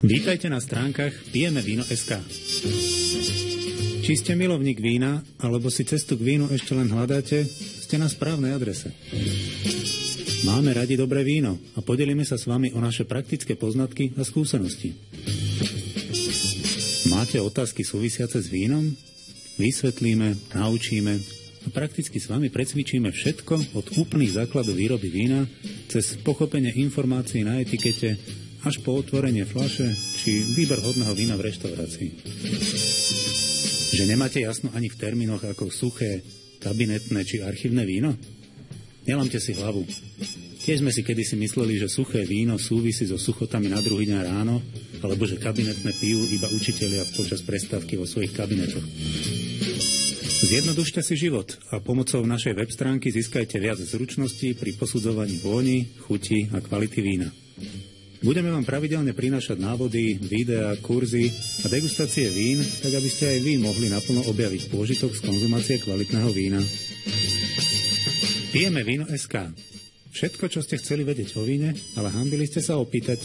Vítajte na stránkach Pijeme víno.sk. Či ste milovník vína, alebo si cestu k vínu ešte len hľadáte, ste na správnej adrese. Máme radi dobré víno a podelíme sa s vami o naše praktické poznatky a skúsenosti. Máte otázky súvisiace s vínom? Vysvetlíme, naučíme a prakticky s vami precvičíme všetko od úplných základov výroby vína cez pochopenie informácií na etikete až po otvorenie fľaše či výber hodného vína v reštaurácii. Že nemáte jasno ani v termínoch ako suché, kabinetné či archívne víno? Nelamte si hlavu. Tiež sme si kedysi mysleli, že suché víno súvisí so suchotami na druhý deň ráno, alebo že kabinetné pijú iba učitelia počas prestávky vo svojich kabinetoch. Zjednodušte si život a pomocou našej web stránky získajte viac zručností pri posudzovaní vôni, chuti a kvality vína. Budeme vám pravidelne prinášať návody, videá, kurzy a degustácie vín, tak aby ste aj vy mohli naplno objaviť pôžitok z konzumácie kvalitného vína. Pijeme víno.sk. Všetko, čo ste chceli vedieť o víne, ale hanbili ste sa opýtať.